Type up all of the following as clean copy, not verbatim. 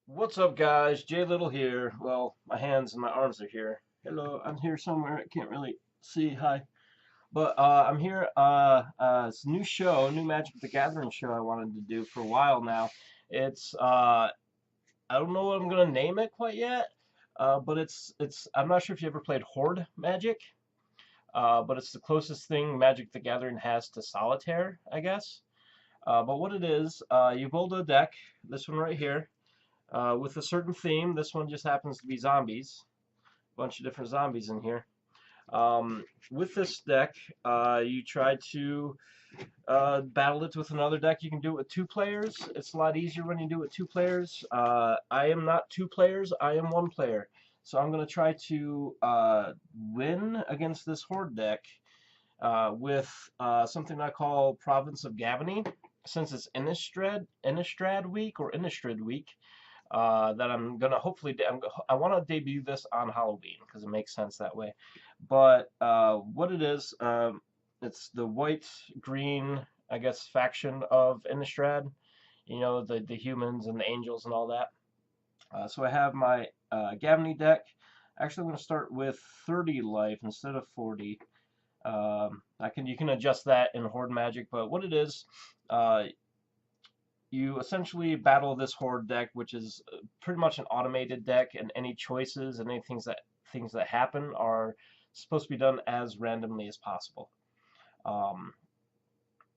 What's up, guys? Jay Little here. Well, my hands and my arms are here. Hello, I'm here somewhere. I can't really see. Hi. But I'm here. It's a new show, new Magic the Gathering show I wanted to do for a while now. It's I don't know what I'm gonna name it quite yet. But it's I'm not sure if you ever played Horde Magic. But it's the closest thing Magic the Gathering has to solitaire, I guess. But what it is, you build a deck. This one right here. With a certain theme. This one just happens to be zombies. A bunch of different zombies in here. With this deck, you try to battle it with another deck. You can do it with two players. It's a lot easier when you do it with two players. I am not two players. I am one player. So I'm going to try to win against this Horde deck with something I call Province of Gavony. Since it's Innistrad week or Innistrad week, that I'm gonna hopefully I want to debut this on Halloween because it makes sense that way. But what it is, it's the white green, I guess, faction of Innistrad. You know, the humans and the angels and all that. So I have my Gavony deck. Actually, I'm going to start with 30 life instead of 40. You can adjust that in Horde Magic, but what it is, uh, you essentially battle this Horde deck, which is pretty much an automated deck, and any choices and any things that happen are supposed to be done as randomly as possible. Um,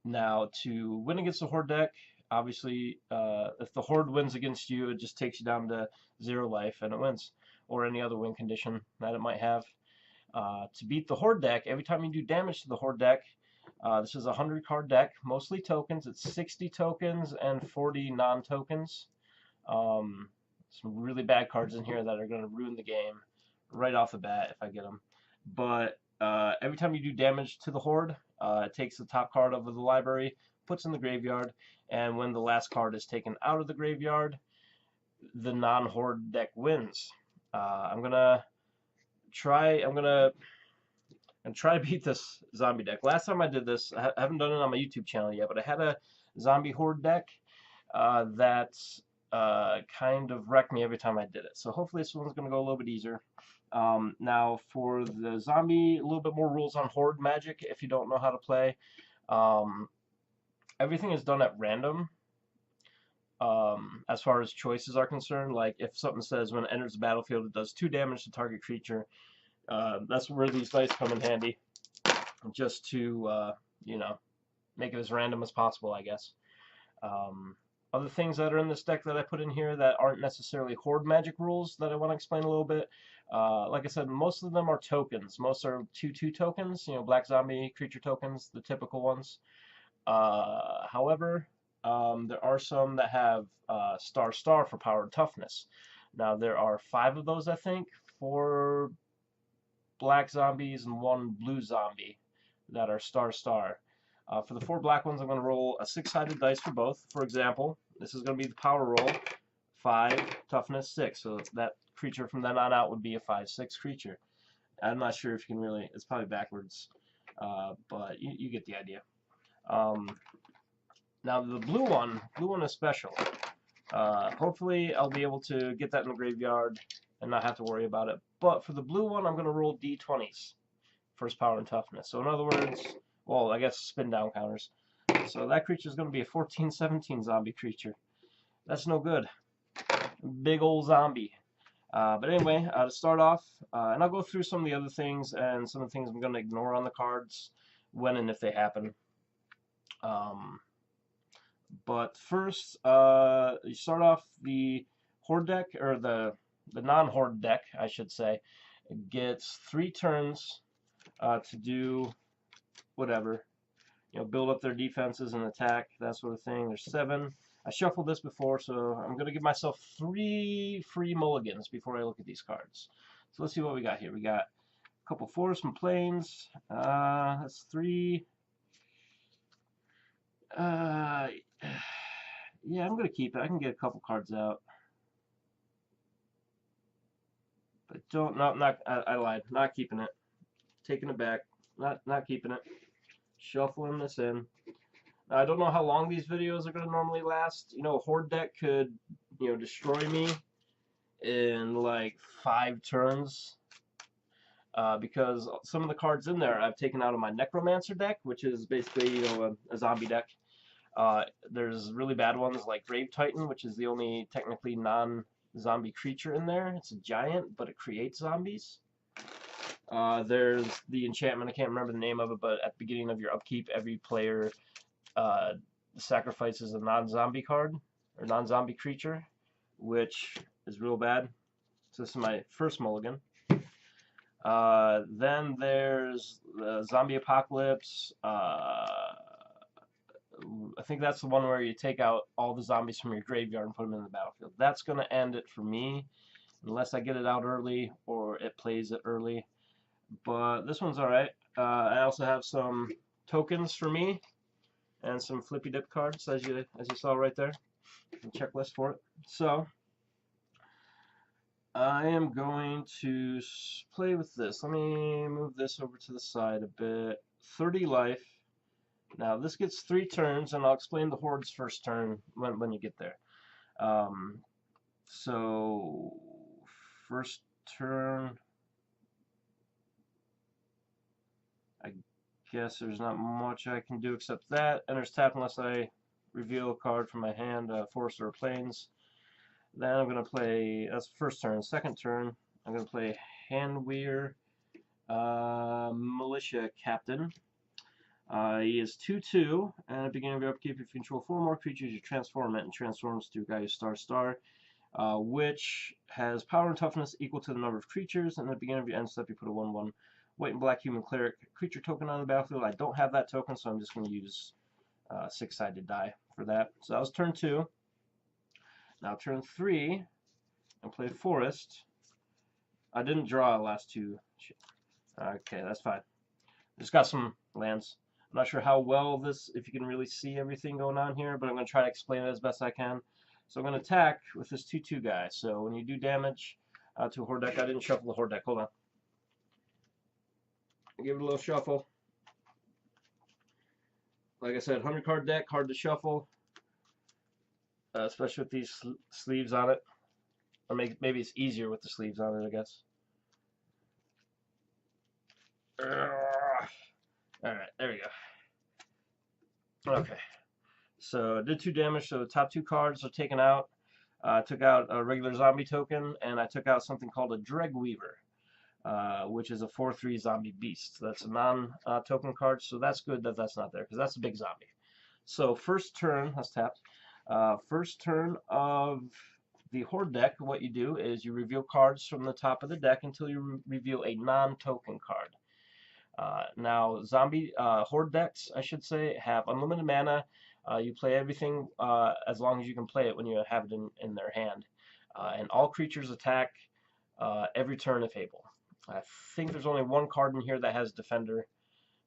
Now, to win against the Horde deck, obviously, if the Horde wins against you, it just takes you down to 0 life and it wins, or any other win condition that it might have. To beat the Horde deck, every time you do damage to the Horde deck, this is a 100-card deck, mostly tokens. It's 60 tokens and 40 non-tokens. Some really bad cards in here that are going to ruin the game right off the bat if I get them. But every time you do damage to the Horde, it takes the top card of the library, puts in the graveyard, and when the last card is taken out of the graveyard, the non-Horde deck wins. I'm gonna try. I'm gonna and try to beat this zombie deck. Last time I did this, I haven't done it on my YouTube channel yet, but I had a zombie horde deck that kind of wrecked me every time I did it. So hopefully this one's going to go a little bit easier. Now for the zombie, a little bit more rules on Horde Magic if you don't know how to play. Um, Everything is done at random. As far as choices are concerned, like if something says when it enters the battlefield, it does 2 damage to target creature. That's where these dice come in handy, just to you know, make it as random as possible, I guess. Um, Other things that are in this deck that I put in here that aren't necessarily Horde Magic rules that I want to explain a little bit. Like I said, most of them are tokens. Most are 2/2 tokens, you know, black zombie creature tokens, the typical ones. However, there are some that have star for power and toughness. Now, there are 5 of those, I think, 4 black zombies and 1 blue zombie that are star. For the 4 black ones, I'm going to roll a 6-sided dice for both. For example, this is going to be the power roll, 5, toughness 6. So that creature from then on out would be a 5/6 creature. I'm not sure if you can really, it's probably backwards, but you get the idea. Um, Now the blue one is special. Hopefully I'll be able to get that in the graveyard and not have to worry about it. But for the blue one, I'm going to roll d20s. First power and toughness. So in other words, well, I guess spin down counters. So that creature is going to be a 14/17 zombie creature. That's no good. Big old zombie. But anyway, to start off, and I'll go through some of the other things and some of the things I'm going to ignore on the cards when and if they happen. But first, you start off the Horde deck, or the non-Horde deck, I should say. It gets 3 turns to do whatever, you know, build up their defenses and attack, that sort of thing. There's 7. I shuffled this before, so I'm going to give myself 3 free mulligans before I look at these cards. So let's see what we got here. We got a couple forests and plains. That's 3. Yeah, I'm going to keep it. I can get a couple cards out. But don't, no, not, I lied. Not keeping it. Taking it back. Not keeping it. Shuffling this in. Now, I don't know how long these videos are going to normally last. You know, a Horde deck could, you know, destroy me in like 5 turns. Because some of the cards in there I've taken out of my Necromancer deck, which is basically, you know, a zombie deck. There's really bad ones like Grave Titan, which is the only technically non-zombie creature in there. It's a giant, but it creates zombies. There's the enchantment, I can't remember the name of it, but at the beginning of your upkeep, every player sacrifices a non-zombie card, or non-zombie creature, which is real bad. So this is my first mulligan. Then there's the Zombie Apocalypse. I think that's the one where you take out all the zombies from your graveyard and put them in the battlefield. That's going to end it for me, unless I get it out early or it plays it early. But this one's alright. I also have some tokens for me and some flippy dip cards, as you saw right there. A checklist for it. So I am going to play with this. Let me move this over to the side a bit. 30 life. Now this gets 3 turns, and I'll explain the Horde's first turn when you get there. So first turn, I guess there's not much I can do except that. Enters tap unless I reveal a card from my hand, Forest or Plains. Then I'm going to play, that's first turn. Second turn, I'm going to play Handweir Militia Captain. He is 2/2, and at the beginning of your upkeep, if you control 4 more creatures, you transform it, and transforms to Gaius Star, which has power and toughness equal to the number of creatures, and at the beginning of your end step, you put a 1/1 white and black human cleric creature token on the battlefield. I don't have that token, so I'm just going to use 6-sided die for that. So that was turn 2. Now turn 3, and play Forest. I didn't draw the last 2. Okay, that's fine. Just got some lands. I'm not sure how well this, if you can really see everything going on here, but I'm going to try to explain it as best I can. So I'm going to attack with this 2/2 guy. So when you do damage to a Horde deck, I didn't shuffle the Horde deck. Hold on. Give it a little shuffle. Like I said, 100 card deck, hard to shuffle, especially with these sleeves on it. Or maybe it's easier with the sleeves on it, I guess. Alright, there we go. Okay. So I did 2 damage, so the top 2 cards are taken out. I took out a regular zombie token, and I took out something called a Dreadweaver, which is a 4/3 zombie beast. That's a non-token card, so that's good that that's not there, because that's a big zombie. So first turn, that's tapped. First turn of the Horde deck, what you do is you reveal cards from the top of the deck until you reveal a non-token card. Now, zombie Horde decks, I should say, have unlimited mana. You play everything as long as you can play it when you have it in their hand. And all creatures attack every turn if able. I think there's only 1 card in here that has Defender,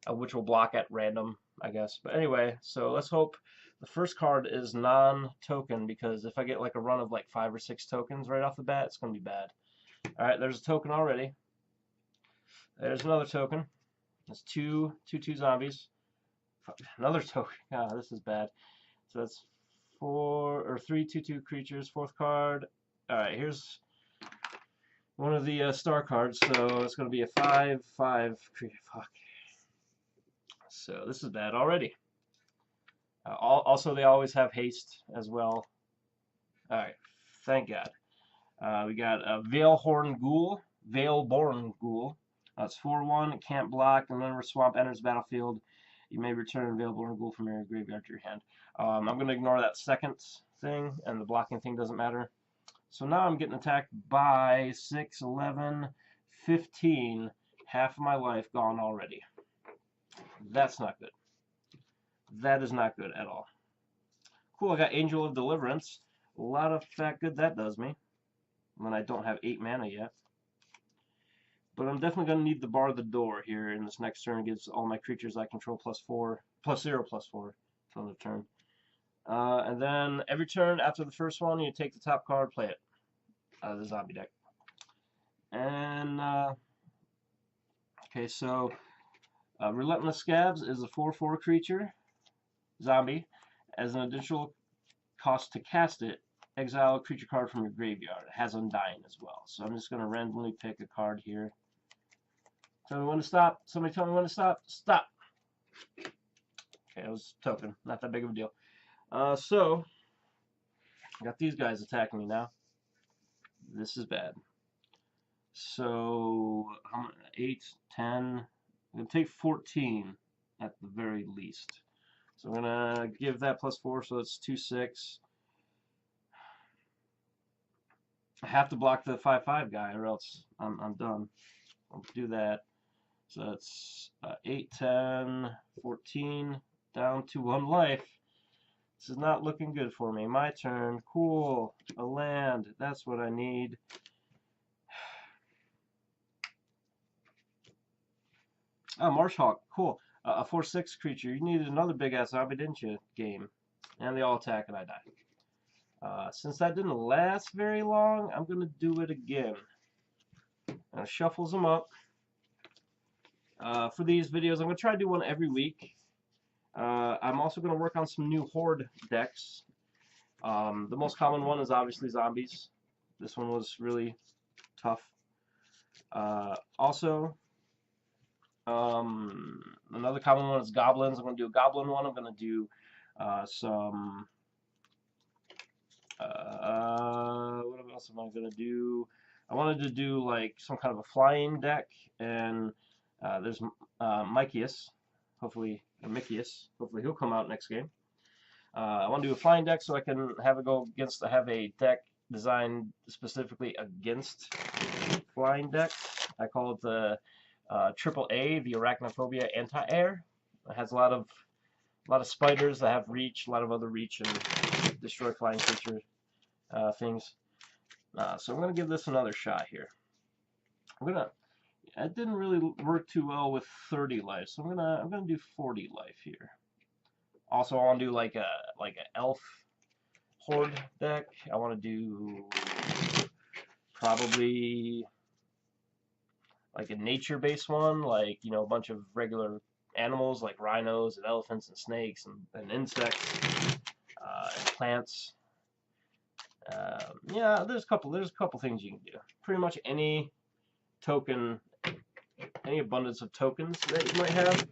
which will block at random, I guess. But anyway, so let's hope the first card is non-token, because if I get like a run of like 5 or 6 tokens right off the bat, it's going to be bad. Alright, there's a token already. There's another token. That's 2/2 zombies. Another token. Ah, this is bad. So that's 3 2/2 creatures. 4th card. Alright, here's one of the star cards. So it's going to be a 5/5 creature. Fuck. So this is bad already. Also, they always have haste as well. Alright, thank God. We got a Veilborn Ghoul. It's 4/1, it can't block, and whenever Swamp enters the battlefield, you may return Veilborn Ghoul from your graveyard to your hand. I'm going to ignore that second thing, and the blocking thing doesn't matter. So now I'm getting attacked by 6, 11, 15. Half of my life gone already. That's not good. That is not good at all. Cool, I got Angel of Deliverance. A lot of fat good that does me. When I don't have 8 mana yet. But I'm definitely going to need the Bar the Door here in this next turn. It gives all my creatures I control +0/+4 till the turn. And then every turn after the first one, you take the top card, play it out of the zombie deck. And, okay, so Relentless Scabs is a 4/4 creature. zombie. As an additional cost to cast it, exile a creature card from your graveyard. It has Undying as well. So I'm just going to randomly pick a card here. Tell me when to stop. Somebody tell me when to stop. Stop. Okay, it was token. Not that big of a deal. So, I got these guys attacking me now. This is bad. So, 8, 10. I'm going to take 14 at the very least. So I'm going to give that +4, so it's 2, 6. I have to block the 5/5 guy, or else I'm done. I'll do that. So it's 8, 10, 14, down to 1 life. This is not looking good for me. My turn. Cool. A land. That's what I need. Oh, Marshhawk. Cool. A 4/6 creature. You needed another big-ass zombie, didn't you, game? And they all attack and I die. Since that didn't last very long, I'm going to do it again. Shuffles them up. For these videos, I'm going to try to do one every week. I'm also going to work on some new Horde decks. The most common one is obviously zombies. This one was really tough. Also, another common one is goblins. I'm going to do a goblin one. I'm going to do some... what else am I going to do? I wanted to do like some kind of a flying deck, and there's Mikius, hopefully, or Mikius, hopefully he'll come out next game. I want to do a flying deck so I can have it go against, have a deck designed specifically against flying decks. I call it the AAA, the Arachnophobia Anti-Air. It has a lot of spiders that have reach, a lot of other reach and destroy flying creature things. So I'm gonna give this another shot here. It didn't really work too well with 30 life, so I'm gonna do 40 life here. Also, I want to do like a elf horde deck. I want to do probably like a nature-based one, like, you know, a bunch of regular animals like rhinos and elephants and snakes and insects and plants. Yeah, there's a couple things you can do. Pretty much any token, any abundance of tokens that you might have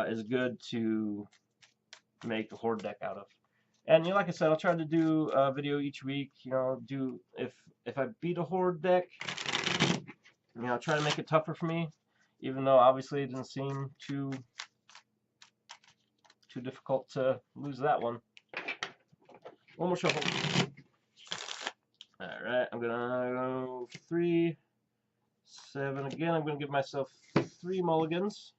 is good to make the horde deck out of. And, you know, like I said, I'll try to do a video each week. You know, if I beat a horde deck, you know, try to make it tougher for me, even though obviously it didn't seem too difficult to lose that one. One more shuffle. Alright, I'm gonna go 3, 7 again. I'm gonna give myself 3 mulligans.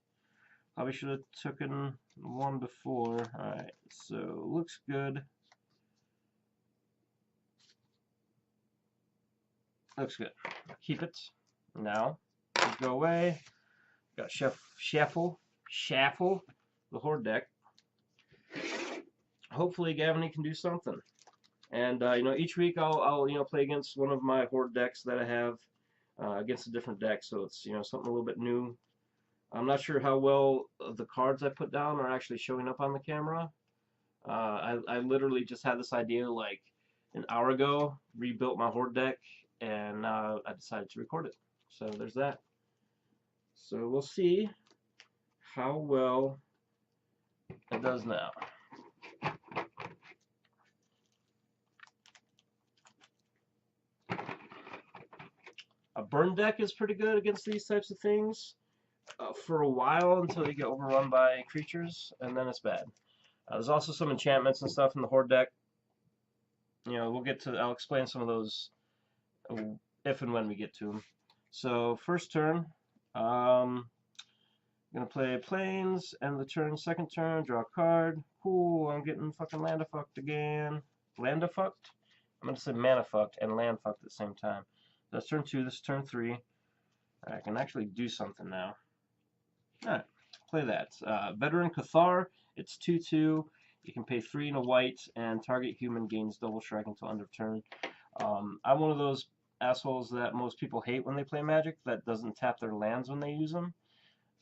Probably should have taken one before. Alright, so looks good. Looks good. Keep it. Now, go away. Got Shuffle the Horde deck. Hopefully Gavony can do something. And you know, each week I'll you know, play against one of my Horde decks that I have against a different deck, so it's, you know, something a little bit new. I'm not sure how well the cards I put down are actually showing up on the camera. I literally just had this idea like an hour ago, rebuilt my Horde deck, and I decided to record it. So there's that. So we'll see how well it does now. A burn deck is pretty good against these types of things for a while until you get overrun by creatures, and then it's bad. There's also some enchantments and stuff in the Horde deck. You know, I'll explain some of those if and when we get to them. So first turn, I'm gonna play plains, end the turn, second turn, draw a card. Cool, I'm getting fucking land-a-fucked again. Land-a-fucked? I'm gonna say mana-fucked and land-fucked at the same time. That's turn 2, this is turn 3. I can actually do something now. Alright, play that. Veteran Cathar, it's 2/2. You can pay 3 and a white, and target human gains double strike until end of turn. I'm one of those assholes that most people hate when they play Magic, that doesn't tap their lands when they use them.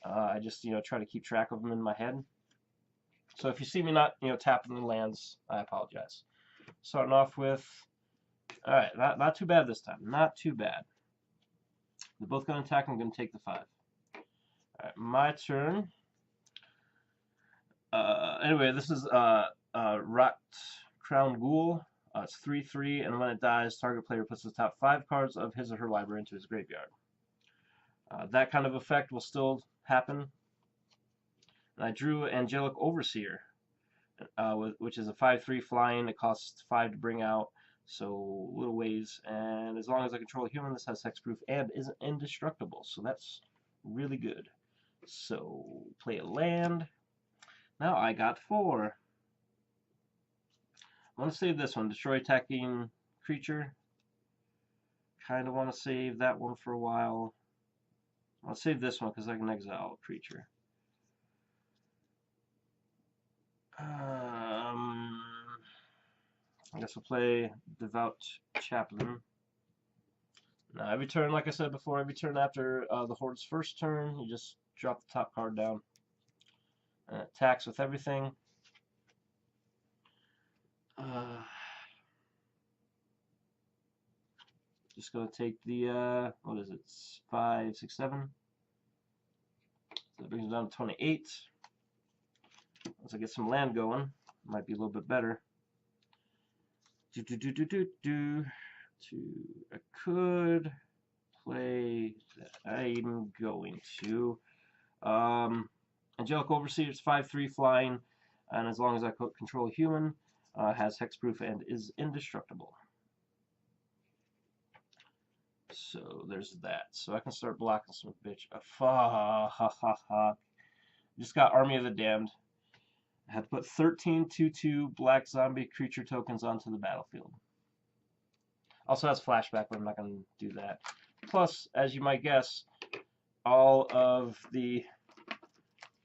I just, you know, try to keep track of them in my head. So if you see me not, tapping the lands, I apologize. Starting off with, all right, not too bad this time. Not too bad. They're both going to attack. I'm going to take the 5. All right, my turn. Anyway, this is Rot Crown Ghoul. It's 3/3, and when it dies, target player puts the top 5 cards of his or her library into his graveyard. That kind of effect will still happen. And I drew Angelic Overseer, which is a 5/3 flying. It costs 5 to bring out, so little ways. And as long as I control a human, this has hexproof and is indestructible, so that's really good. So play a land. Now I got 4. I want to save this one, destroy attacking creature. Kind of want to save that one for a while. I'll save this one because I can exile a creature. I guess we'll play Devout Chaplain. Now every turn, like I said before, every turn after the Horde's first turn, you just drop the top card down. And it attacks with everything. Just going to take the, what is it, 5, 6, 7. So that brings it down to 28. Once I get some land going, might be a little bit better. I could play, I'm going to. Angelic Overseer is 5/3 flying, and as long as I control a human, has hexproof and is indestructible. So there's that. So I can start blocking some bitch. Just got Army of the Damned. I had to put 13 2/2 black zombie creature tokens onto the battlefield. Also has flashback, but I'm not going to do that. Plus, as you might guess, all of the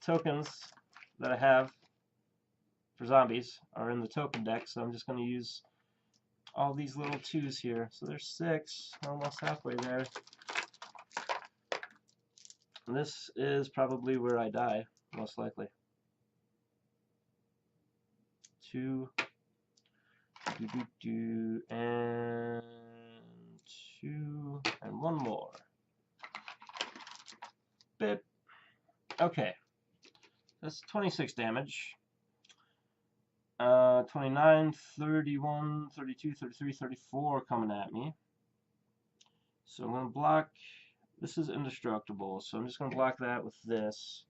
tokens that I have for zombies are in the token deck, so I'm just going to use all these little 2s here. So there's 6, almost halfway there. And this is probably where I die, most likely. 2, and 2, and 1 more. Bip. Okay. That's 26 damage. 29, 31, 32, 33, 34 coming at me. So I'm going to block. This is indestructible, so I'm just going to block that with this.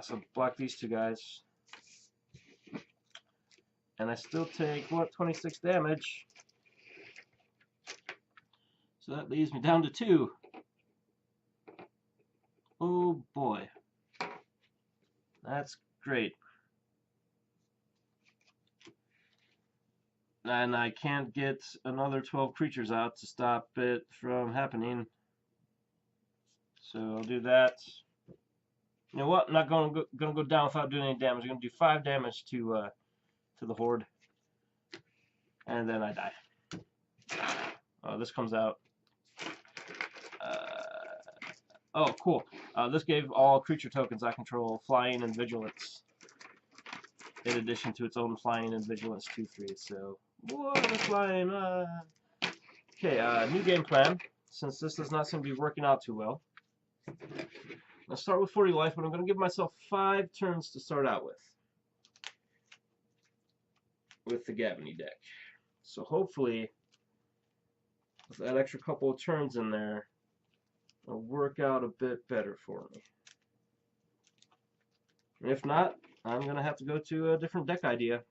So block these 2 guys. And I still take, what, 26 damage. So that leaves me down to 2. Oh boy. That's great. And I can't get another 12 creatures out to stop it from happening. So I'll do that. You know what? I'm not going to go down without doing any damage. I'm going to do 5 damage to the Horde. And then I die. This comes out. Oh, cool. This gave all creature tokens I control flying and vigilance, in addition to its own flying and vigilance 2/3. So, whoa, the flying. Okay, new game plan. Since this does not seem to be working out too well, I'll start with 40 life, but I'm going to give myself 5 turns to start out with the Gavony deck. So hopefully, with that extra couple of turns in there, it'll work out a bit better for me. And if not, I'm going to have to go to a different deck idea.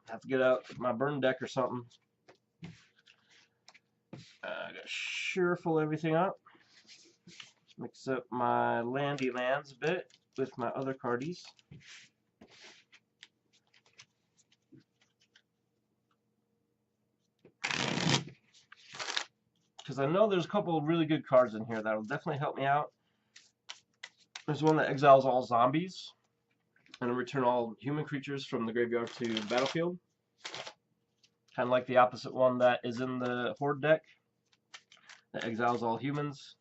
Have to get out my burn deck or something. I gotta shuffle everything up. Mix up my landy lands a bit with my other cardies. Because I know there's a couple of really good cards in here that will definitely help me out. There's one that exiles all zombies and return all human creatures from the graveyard to the battlefield. Kind of like the opposite one that is in the Horde deck. That exiles all humans,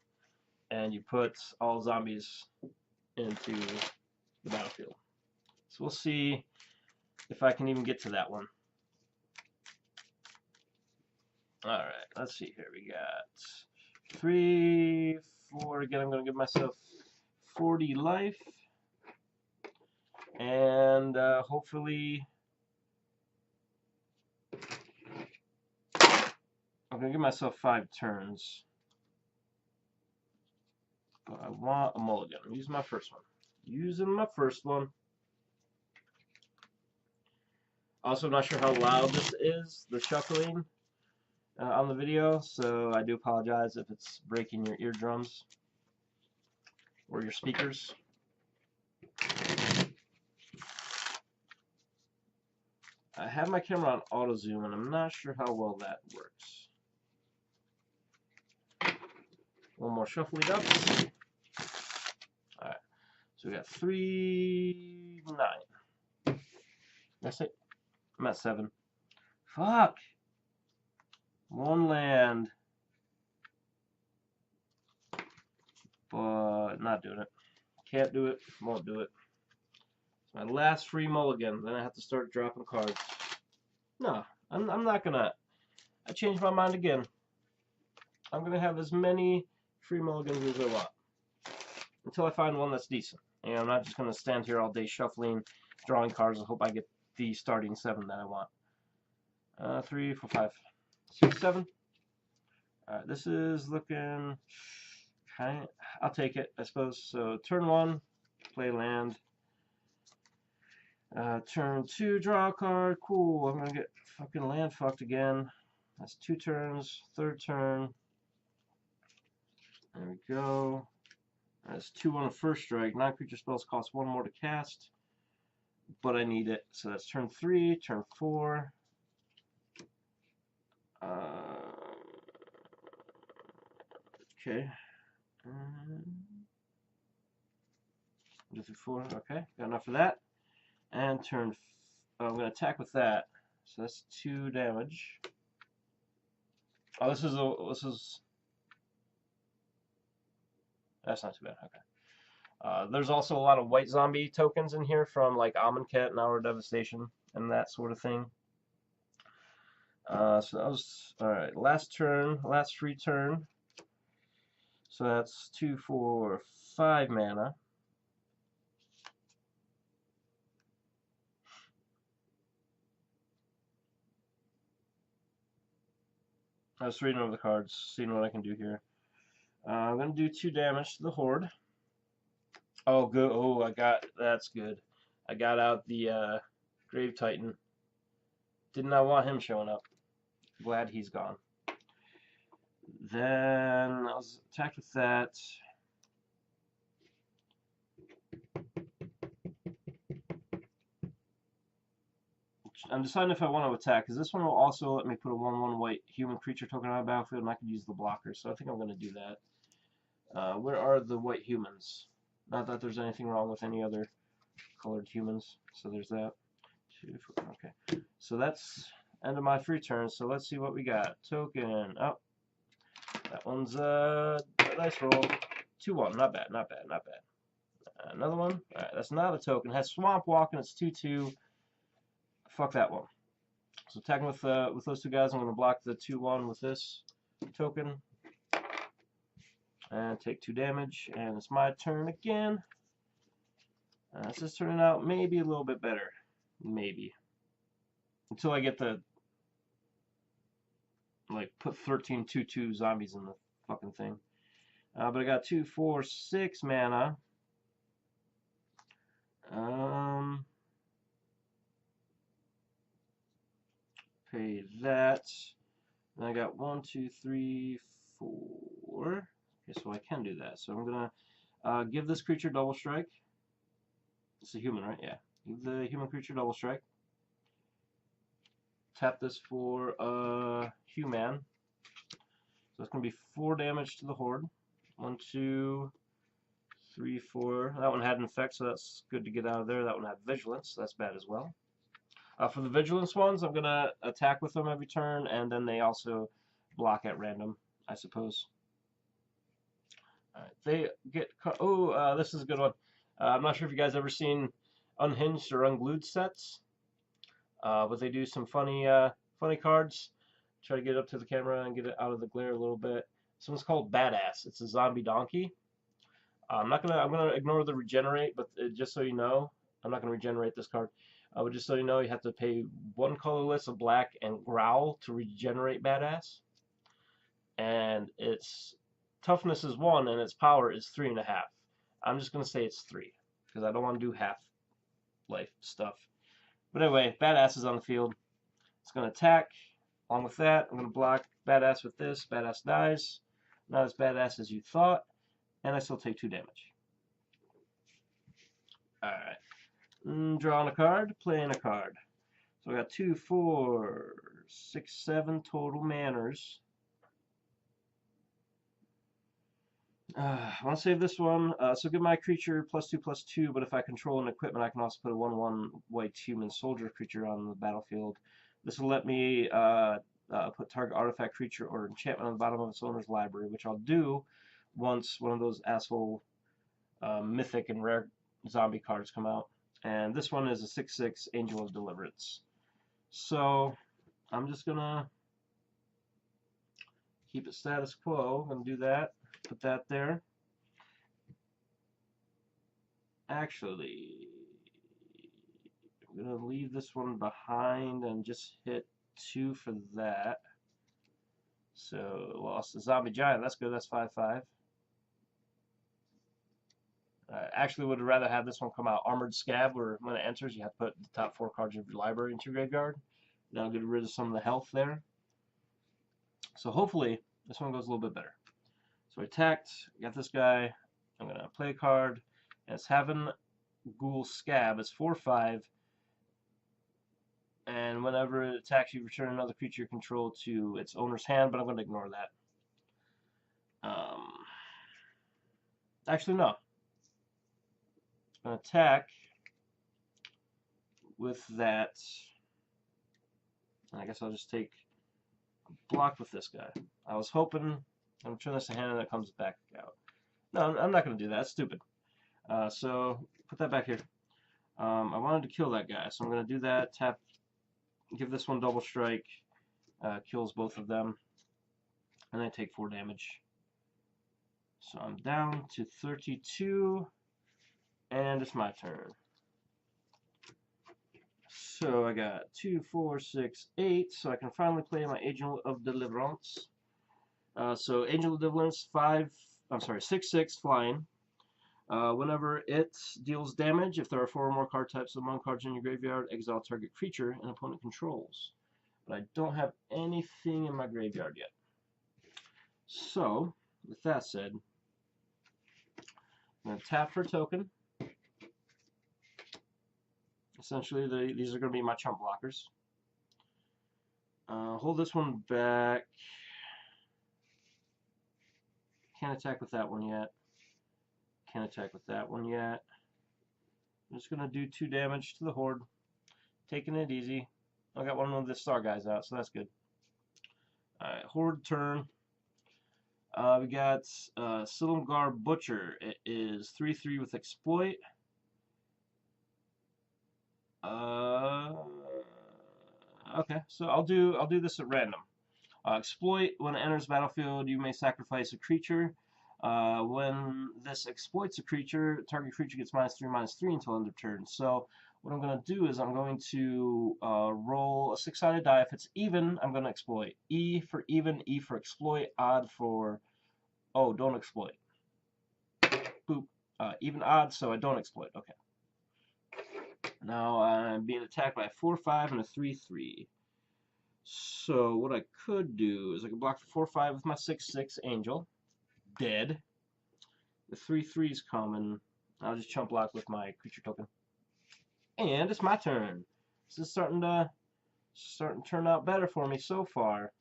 and you put all zombies into the battlefield. So we'll see if I can even get to that one. Alright, let's see here. We got 3, 4. Again, I'm going to give myself 40 life. And hopefully I'm going to give myself 5 turns. But I want a mulligan. I'm using my first one. Using my first one. Also, not sure how loud this is, the shuffling on the video, so I do apologize if it's breaking your eardrums or your speakers. I have my camera on auto zoom, and I'm not sure how well that works. One more shuffly ducks. Alright, so we got 3, 9. That's it. I'm at 7. Fuck! 1 land. But not doing it. Can't do it. Won't do it. My last free mulligan. Then I have to start dropping cards. No, I'm not gonna. I changed my mind again. I'm gonna have as many free mulligans as I want until I find one that's decent. And I'm not just gonna stand here all day shuffling, drawing cards, and hope I get the starting 7 that I want. 3, 4, 5, 6, 7. Alright, this is looking kind. I'll take it, I suppose. So turn 1, play land. Turn 2, draw a card. Cool. I'm gonna get fucking land fucked again. That's 2 turns. 3rd turn. There we go. That's 2 on a first strike. Non-creature spells cost 1 more to cast, but I need it. So that's turn 3, turn 4. Okay. 1, 2, 3, 4. Okay, got enough for that. And turn. I'm gonna attack with that. So that's 2 damage. Oh, this is. That's not too bad. Okay. There's also a lot of white zombie tokens in here from like Amonkhet and Hour Devastation and that sort of thing. So that was alright. Last turn, last free turn. So that's 2, 4, 5 mana. I was reading over the cards, seeing what I can do here. I'm going to do 2 damage to the Horde. Oh, good. Oh, that's good. I got out the Grave Titan. Did not want him showing up. Glad he's gone. Then I was attacked with that. I'm deciding if I want to attack, because this one will also let me put a 1/1 white human creature token on the battlefield, and I can use the blocker, so I think I'm going to do that. Where are the white humans? Not that there's anything wrong with any other colored humans, so there's that. 2, 4, okay. So that's end of my free turn, so let's see what we got. Token. Oh, that one's a dice roll. 2/1. Not bad, not bad, not bad. Another one. Alright, that's not a token. It has Swamp Walk, and it's 2/2. Fuck that one. So attacking with those 2 guys, I'm going to block the 2/1 with this token. And take 2 damage. And it's my turn again. This is turning out maybe a little bit better. Maybe. Until I get the, like, put 13 2/2 zombies in the fucking thing. But I got 2, 4, 6 mana. Pay that. And I got 1, 2, 3, 4. Okay, so I can do that. So I'm gonna give this creature double strike. It's a human, right? Yeah. Give the human creature double strike. Tap this for human. So it's gonna be 4 damage to the Horde. 1, 2, 3, 4. That one had an effect, so that's good to get out of there. That one had vigilance, so that's bad as well. For the vigilance ones, I'm gonna attack with them every turn, and then they also block at random, I suppose. Alright, they get. Oh, this is a good one. I'm not sure if you guys ever seen unhinged or unglued sets, but they do some funny cards. Try to get it up to the camera and get it out of the glare a little bit. This one's called Badass. It's a zombie donkey. I'm gonna ignore the regenerate, but just so you know, I'm not gonna regenerate this card. But just so you know, you have to pay one colorless, a black, and growl to regenerate Badass. And its toughness is 1, and its power is 3.5. I'm just gonna say it's 3 because I don't want to do half life stuff. But anyway, Badass is on the field. It's gonna attack. Along with that, I'm gonna block Badass with this. Badass dies. Not as badass as you thought, and I still take 2 damage. Alright. Drawing a card, playing a card. So I got 2, 4, 6, 7 total manners. I want to save this one. So give my creature +2/+2, but if I control an equipment, I can also put a 1/1 white human soldier creature on the battlefield. This will let me put target artifact, creature, or enchantment on the bottom of its owner's library, which I'll do once one of those asshole mythic and rare zombie cards come out. And this one is a 6/6 Angel of Deliverance. So I'm just gonna keep it status quo. I'm gonna do that. Put that there. Actually, I'm gonna leave this one behind and just hit 2 for that. So lost the zombie giant. That's good. That's 5/5. Actually, would rather have this one come out armored scab, where when it enters, you have to put the top 4 cards of your library into your graveyard. That'll get rid of some of the health there. So hopefully this one goes a little bit better. So I attacked, got this guy. I'm gonna play a card, and it's having Ghoul Scab. It's 4/5, and whenever it attacks you, return another creature you control to its owner's hand. But I'm gonna ignore that. Actually, no. It's gonna attack with that. I guess I'll just take a block with this guy. I was hoping I'm gonna turn this to hand and it comes back out. No, I'm not gonna do that. That's stupid. So put that back here. I wanted to kill that guy, so I'm gonna do that. Tap, give this one double strike, kills both of them, and I take 4 damage. So I'm down to 32, and it's my turn. So I got 2, 4, 6, 8, so I can finally play my Angel of Deliverance. So Angel of Deliverance, 6/6 flying. Whenever it deals damage, if there are 4 or more card types among cards in your graveyard, exile target creature an opponent controls. But I don't have anything in my graveyard yet. So, with that said, I'm going to tap for a token. Essentially, these are going to be my chump blockers. Hold this one back. Can't attack with that one yet. Can't attack with that one yet. I'm just going to do 2 damage to the Horde. Taking it easy. I got one of the star guys out, so that's good. Alright, Horde turn. We got Silumgar Butcher. It is 3/3 with exploit. Okay, so I'll do this at random. Exploit. When it enters the battlefield, you may sacrifice a creature. When this exploits a creature, target creature gets -3/-3 until end of turn. So what I'm going to do is I'm going to roll a 6-sided die. If it's even, I'm going to exploit. E for even, E for exploit, odd for, oh, don't exploit. Boop. Even, odd, so I don't exploit. Okay. Now I'm being attacked by a 4/5 and a 3/3. So what I could do is I could block the 4/5 with my 6/6 Angel. Dead. The 3/3's coming. I'll just chump block with my creature token. And it's my turn. This is starting to turn out better for me so far.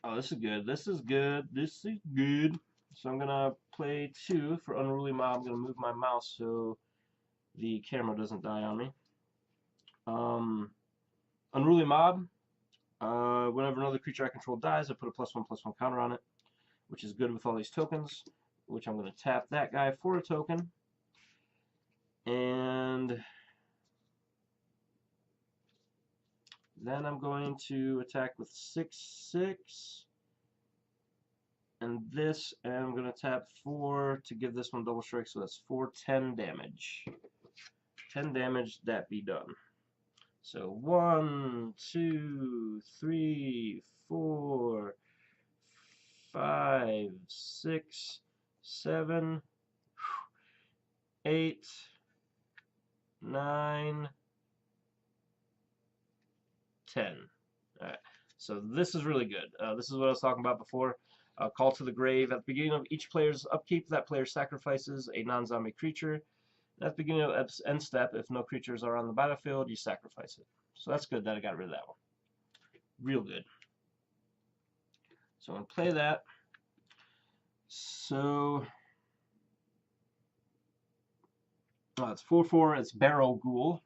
Oh, this is good. This is good. This is good. So I'm gonna play 2 for Unruly Mob. I'm gonna move my mouse so the camera doesn't die on me. Unruly Mob. Whenever another creature I control dies, I put a +1/+1 counter on it. which is good with all these tokens, which I'm going to tap that guy for a token. And then I'm going to attack with 6/6. And this, and I'm going to tap 4 to give this one double strike, so that's 4/10 damage. 10 damage, that be done. So 1, 2, 3, 4, 5, 6, 7, 8, 9, 10. Alright, so this is really good. This is what I was talking about before. Call to the grave. At the beginning of each player's upkeep, that player sacrifices a non-zombie creature. At the beginning of end step, if no creatures are on the battlefield, you sacrifice it. So that's good that I got rid of that one. Real good. So I'm going to play that. So it's 4/4. It's Barrow Ghoul.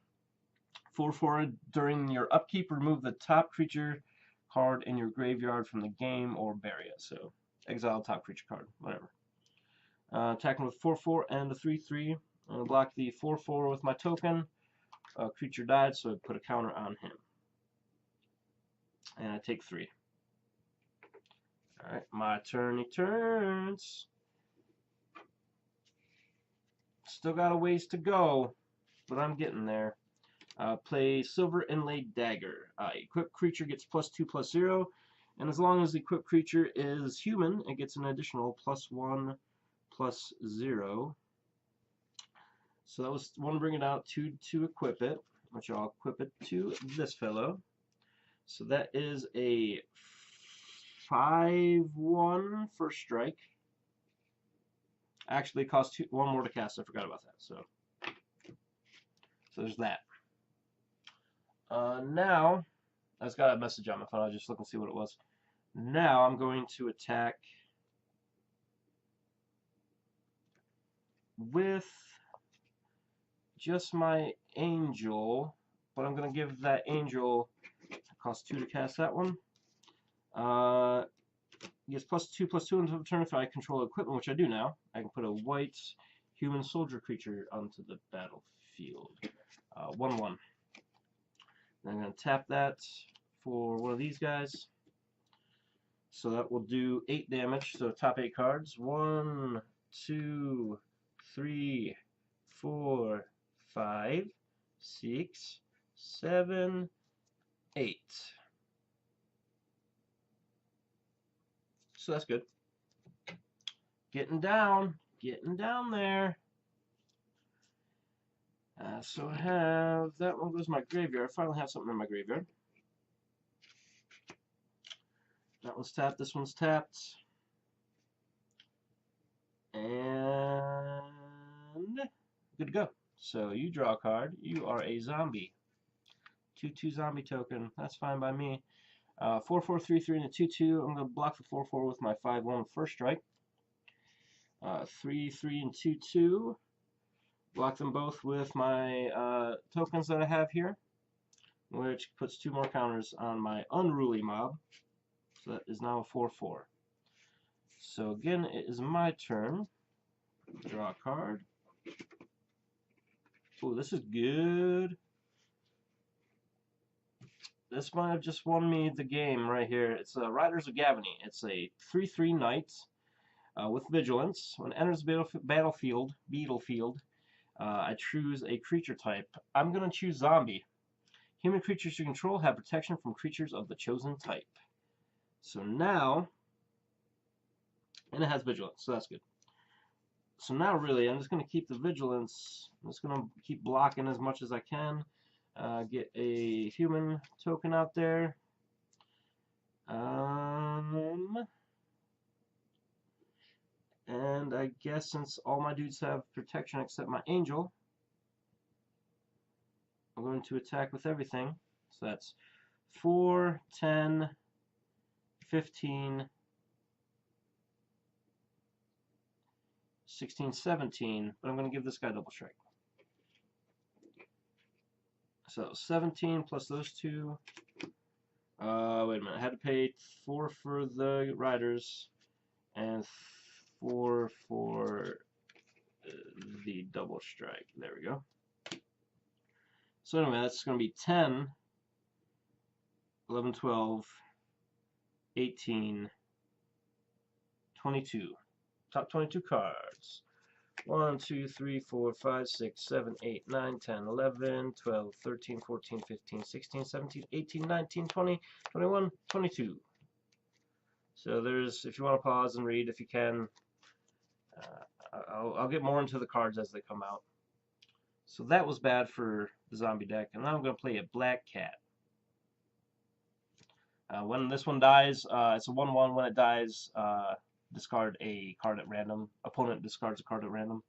4/4. During your upkeep, remove the top creature card in your graveyard from the game or bury it. So exile top creature card, whatever. Attacking with 4/4 and a 3/3. I'm going to block the 4/4 with my token. Creature died, so I put a counter on him. And I take 3. Alright, my turn, he turns. Still got a ways to go, but I'm getting there. Play Silver Inlaid Dagger. Equipped creature gets +2/+0, and as long as the equipped creature is human, it gets an additional +1/+0. So that was one bring it out, 2 to equip it, which I'll equip it to this fellow. So that is a 5/1 first strike. Actually, it costs 1 more to cast. I forgot about that. So there's that. Now, I just got a message on my phone. I'll just look and see what it was. Now I'm going to attack with just my angel, but I'm going to give that angel, it costs 2 to cast that one. Gets +2/+2 until the turn if I control equipment, which I do now. I can put a white human soldier creature onto the battlefield. 1/1. Then I'm going to tap that for one of these guys. So that will do 8 damage. So top 8 cards. 1, 2, 3, 4, 5, 6, 7, 8. So that's good. Getting down there. So I have, that one goes in my graveyard. I finally have something in my graveyard. That one's tapped, this one's tapped. And good to go. So you draw a card. You are a zombie. 2/2 zombie token. That's fine by me. 4/4, 3/3, and a 2/2. I'm going to block the 4/4 with my 5/1 first strike. 3/3 and 2/2. Block them both with my tokens that I have here, which puts 2 more counters on my unruly mob. So that is now a 4/4. So again, it is my turn. Draw a card. Oh, this is good. This might have just won me the game right here. It's Riders of Gavony. It's a 3/3 knight with vigilance. When it enters the battlefield, I choose a creature type. I'm going to choose zombie. Human creatures you control have protection from creatures of the chosen type. So now, and it has vigilance, so that's good. So now really, I'm just going to keep the vigilance. I'm just going to keep blocking as much as I can. Get a human token out there. And I guess since all my dudes have protection except my angel, I'm going to attack with everything. So that's 4, 10, 15, 16, 17, but I'm going to give this guy double strike. So 17 plus those 2. Wait a minute, I had to pay 4 for the riders, and 4 for the double strike. There we go. So anyway, that's going to be 10, 11, 12, 18, 22. Top 22 cards. 1, 2, 3, 4, 5, 6, 7, 8, 9, 10, 11, 12, 13, 14, 15, 16, 17, 18, 19, 20, 21, 22. So there's, if you want to pause and read, if you can, I'll get more into the cards as they come out. So that was bad for the zombie deck, and now I'm going to play a black cat. When this one dies, it's a 1/1. When it dies, discard a card at random. Opponent discards a card at random.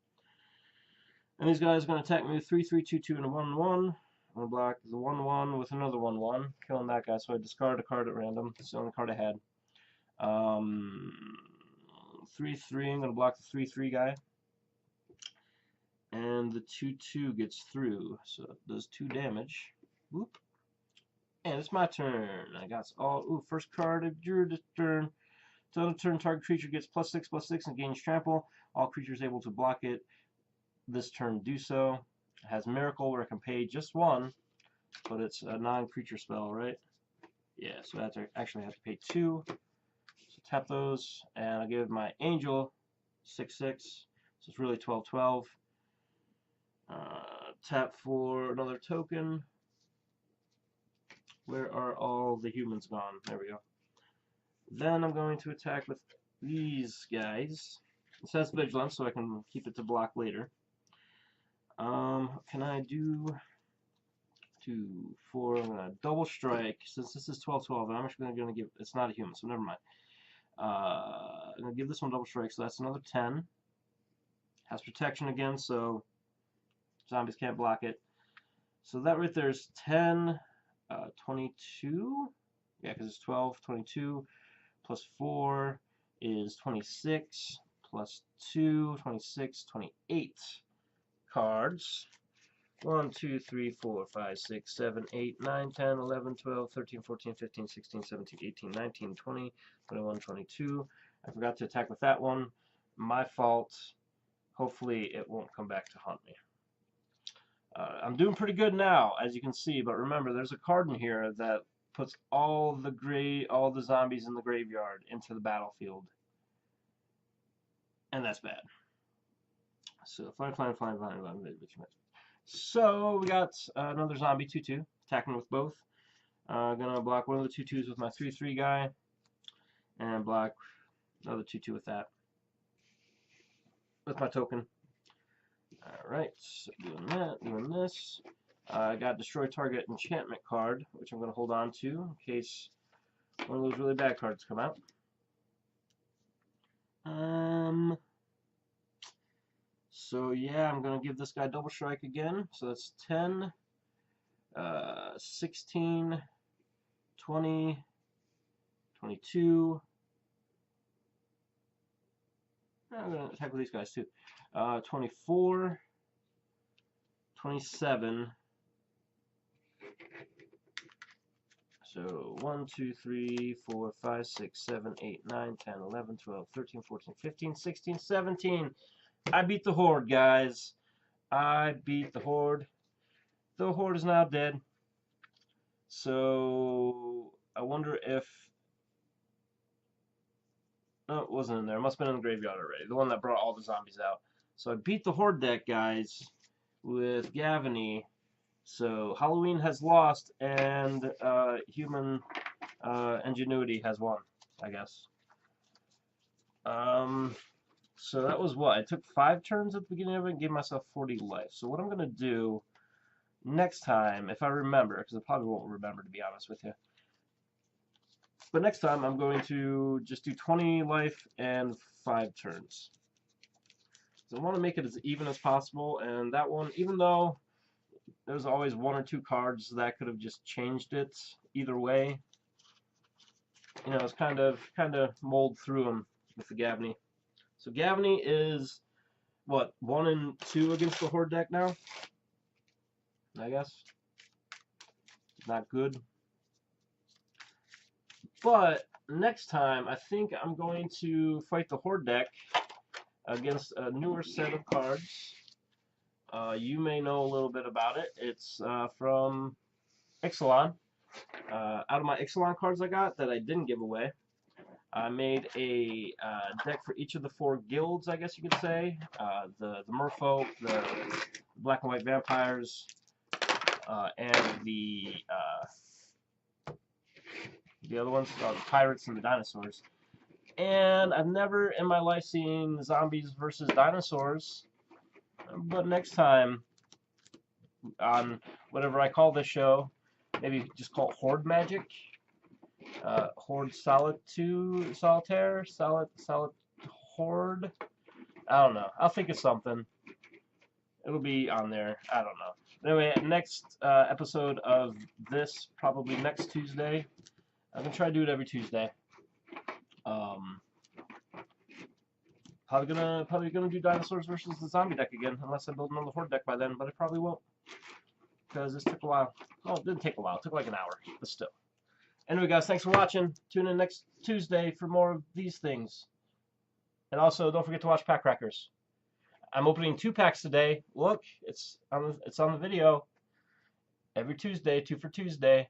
And these guys are going to attack me with 3, 3, 2, 2, and a 1/1. I'm going to block the 1/1 with another 1/1, killing that guy. So I discard a card at random. It's the only card I had. 3, 3. I'm going to block the 3, 3 guy. And the 2, 2 gets through, so it does 2 damage. Whoop. And it's my turn. I got all. Ooh, first card of your turn. Until the turn, target creature gets +6/+6 and gains trample. All creatures able to block it this turn do so. It has Miracle where I can pay just 1, but it's a non-creature spell, right? Yeah, so I have to actually have to pay 2. So tap those, and I'll give my Angel 6/6. So it's really 12/12. Tap for another token. Where are all the humans gone? There we go. Then I'm going to attack with these guys. It says Vigilance, so I can keep it to block later. Can I do 2, 4? I'm going to double strike. Since this is 12/12, I'm actually going to give, it's not a human, so never mind. I'm going to give this one double strike, so that's another 10. Has protection again, so zombies can't block it. So that right there is 10, 22. Yeah, because it's 12, 22. Plus 4 is 26. Plus 2, 26, 28 cards. 1, 2, 3, 4, 5, 6, 7, 8, 9, 10, 11, 12, 13, 14, 15, 16, 17, 18, 19, 20, 21, 22. I forgot to attack with that one. My fault. Hopefully it won't come back to haunt me. I'm doing pretty good now, as you can see, but remember, there's a card in here that puts all the zombies in the graveyard into the battlefield. And that's bad. So, fine. So, we got another zombie 2/2, attacking with both. Gonna block one of the 2/2s with my 3/3 guy, and block another 2/2 with that. With my token. Alright, so doing this. I got Destroy Target Enchantment card, which I'm going to hold on to in case one of those really bad cards come out. So yeah, I'm going to give this guy Double Strike again. So that's 10, 16, 20, 22. I'm going to attack with these guys too. 24, 27. So 1, 2, 3, 4, 5, 6, 7, 8, 9, 10, 11, 12, 13, 14, 15, 16, 17. I beat the Horde, guys. I beat the Horde. The Horde is now dead. So I wonder if... No, it wasn't in there. It must have been in the graveyard already. The one that brought all the zombies out. So I beat the Horde deck, guys, with Gavony. So Halloween has lost, and human ingenuity has won, I guess. So that was what? I took 5 turns at the beginning of it and gave myself 40 life. So what I'm going to do next time, if I remember, because I probably won't remember, to be honest with you. But next time, I'm going to just do 20 life and 5 turns. So I want to make it as even as possible, and that one, even though there's always 1 or 2 cards that could have just changed it either way, you know, it's kind of mulled through them with the Gavony. So Gavony is, what, 1 and 2 against the Horde deck now? I guess. Not good. But next time, I think I'm going to fight the Horde deck against a newer set of cards. You may know a little bit about it. It's from Ixalan. Out of my Ixalan cards I got that I didn't give away, I made a deck for each of the 4 guilds, I guess you could say. The merfolk, the black and white vampires, and the other ones, the pirates and the dinosaurs. And I've never in my life seen zombies versus dinosaurs. But next time, on whatever I call this show, maybe just call it Horde Magic. Horde solitaire, horde. I don't know. I'll think of something. It'll be on there. I don't know. Anyway, next episode of this, probably next Tuesday. I'm gonna try to do it every Tuesday. Probably gonna do dinosaurs versus the zombie deck again, unless I build another Horde deck by then. But I probably won't, because this took a while. Well, it didn't take a while. It took like an hour, but still. Anyway, guys, thanks for watching. Tune in next Tuesday for more of these things. And also, don't forget to watch Pack Crackers. I'm opening 2 packs today. Look, it's on the video. Every Tuesday, 2 for Tuesday.